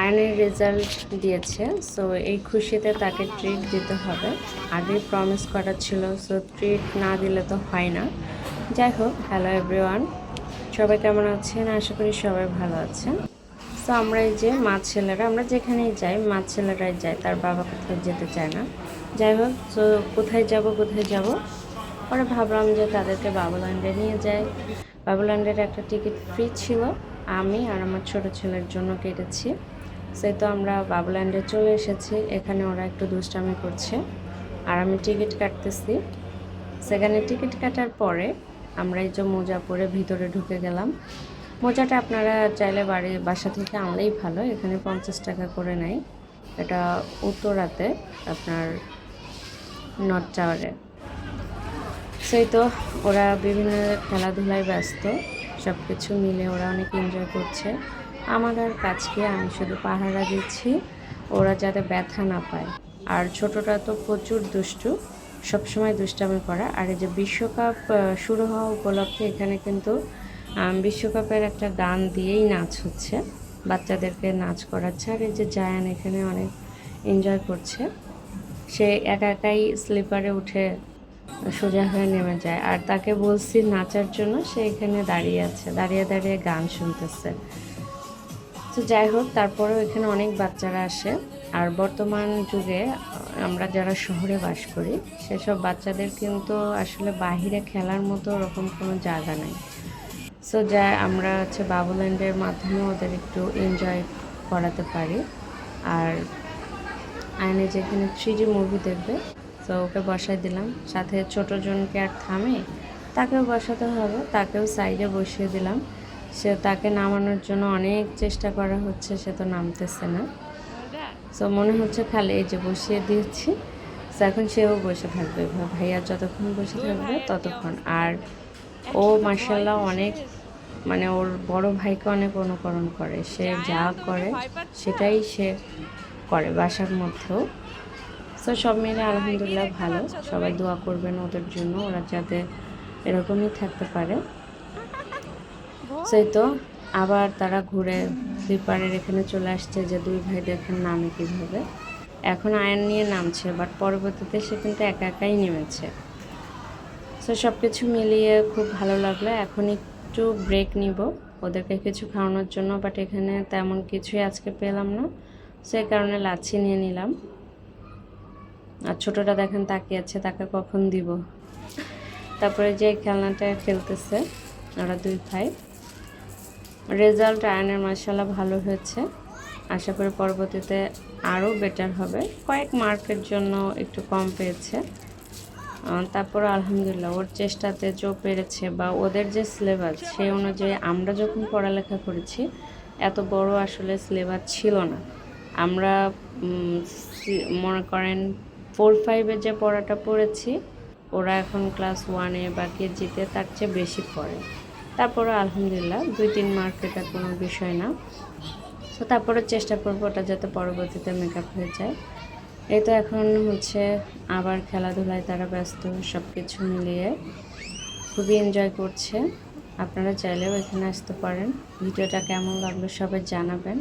আয়নের রেজাল্ট দিয়েছে, সো এই খুশিতে তাকে ট্রিট দিতে হবে। আগেই প্রমিস করা ছিল, সো ট্রিট না দিলে তো হয় না। যাই হোক, হ্যালো এভরিওয়ান, সবাই কেমন আছেন? আশা করি সবাই ভালো আছেন। সো আমরা এই যে মা ছেলেরা, আমরা যেখানেই যাই মা ছেলেরাই যাই, তার বাবা কোথাও যেতে চায় না। যাই হোক, তো কোথায় যাব পরে ভাবলাম যে তাদেরকে বাবুল্যান্ডে নিয়ে যাই। বাবুল্যান্ডের একটা টিকিট ফ্রি ছিল, আমি আর আমার ছোট ছেলের জন্য কেটেছি। সেই তো আমরা বাবুল্যান্ডে চলে এসেছি। এখানে ওরা একটু দুষ্টামি করছে আর আমি টিকিট কাটতেছি। সেখানে টিকিট কাটার পরে আমরা এই যে মোজা পরে ভিতরে ঢুকে গেলাম। মোজাটা আপনারা চাইলে বাসা থেকে আনলেই ভালো, এখানে 50 টাকা করে নেয়। এটা উত্তরাতে, আপনার নর্থ টাওয়ারে। সেই তো ওরা বিভিন্ন খেলাধুলায় ব্যস্ত, সব কিছু মিলে ওরা অনেক এনজয় করছে। আমার আর কাজকে আমি শুধু পাহারা দিচ্ছি, ওরা যাতে ব্যথা না পায়। আর ছোটটা তো প্রচুর দুষ্টু, সবসময় দুষ্টামি করা। আর এই যে বিশ্বকাপ শুরু হওয়া উপলক্ষে এখানে কিন্তু বিশ্বকাপের একটা গান দিয়েই নাচ হচ্ছে, বাচ্চাদেরকে নাচ করাচ্ছে। আর এই যে জায়ান এখানে অনেক এনজয় করছে, সে একা একাই স্লিপারে উঠে সোজা হয়ে নেমে যায়। আর তাকে বলছি নাচার জন্য, সে এখানে দাঁড়িয়ে আছে, দাঁড়িয়ে দাঁড়িয়ে গান শুনতেছে। তো যাই হোক, তারপরেও এখানে অনেক বাচ্চারা আসে। আর বর্তমান যুগে আমরা যারা শহরে বাস করি, সেসব বাচ্চাদের কিন্তু আসলে বাহিরে খেলার মতো ওরকম কোনো জায়গা নেই। সো যা আমরা হচ্ছে বাবুল্যান্ডের মাধ্যমে ওদের একটু এনজয় করাতে পারি। আর আয়নে যেখানে 3D মুভি দেখবে, তো ওকে বসাই দিলাম। সাথে ছোট জনকে আর থামে, তাকেও বসাতে হবে, তাকেও সাইডে বসিয়ে দিলাম। সে তাকে নামানোর জন্য অনেক চেষ্টা করা হচ্ছে, সে তো নামতেছে না। সো মনে হচ্ছে খালি এই যে বসিয়ে দিয়েছি, এখন সেও বসে থাকবে, ভাইয়া যতক্ষণ বসে থাকবে ততক্ষণ। আর ও মার্শাল্লাহ অনেক, মানে ওর বড় ভাইকে অনেক অনুকরণ করে, সে যা করে সেটাই সে করে বাসার মধ্যেও। সো সব মিলে আলহামদুলিল্লাহ ভালো। সবাই দোয়া করবেন ওদের জন্য, ওরা যাতে এরকমই থাকতে পারে। সেই তো আবার তারা ঘুরে স্লিপারের এখানে চলে আসছে, যে দুই ভাই দেখেন নামে কীভাবে। এখন আয়ন নিয়ে নামছে, বাট পরবর্তীতে সে কিন্তু একা একাই নেমেছে। সো সব কিছু মিলিয়ে খুব ভালো লাগলো। এখন একটু ব্রেক নিব ওদেরকে কিছু খাওয়ানোর জন্য, বাট এখানে তেমন কিছুই আজকে পেলাম না, সেই কারণে লাচ্ছি নিয়ে নিলাম। আর ছোটটা দেখেন তাকিয়ে আছে, তাকে কখন দিব। তারপরে যে খেলনাটা খেলতেছে ওরা দুই ভাই। রেজাল্ট আয়নের মাশাআল্লাহ ভালো হয়েছে, আশা করি পরবর্তীতে আরও বেটার হবে। কয়েক মার্কের জন্য একটু কম পেয়েছে, তারপর আলহামদুলিল্লাহ ওর চেষ্টাতে যে পেরেছে, বা ওদের যে সিলেবাস সেই অনুযায়ী আমরা যখন পড়ালেখা করেছি এত বড় আসলে সিলেবাস ছিল না। আমরা মনে করেন 4-5-এ যে পড়াটা পড়েছি, ওরা এখন ক্লাস 1-এ বা কেজিতে তার চেয়ে বেশি পড়ে। তারপরে আলহামদুলিল্লাহ 2-3 মার্ক এটা কোনো বিষয় না। তো তারপরে চেষ্টা করবো ওটা যাতে পরবর্তীতে মেকআপ হয়ে যায়। এই তো এখন হচ্ছে আবার খেলাধুলায় তারা ব্যস্ত, সব কিছু মিলিয়ে খুবই এনজয় করছে। আপনারা চাইলেও এখানে আসতে পারেন। ভিডিওটা কেমন লাগলো সবাই জানাবেন।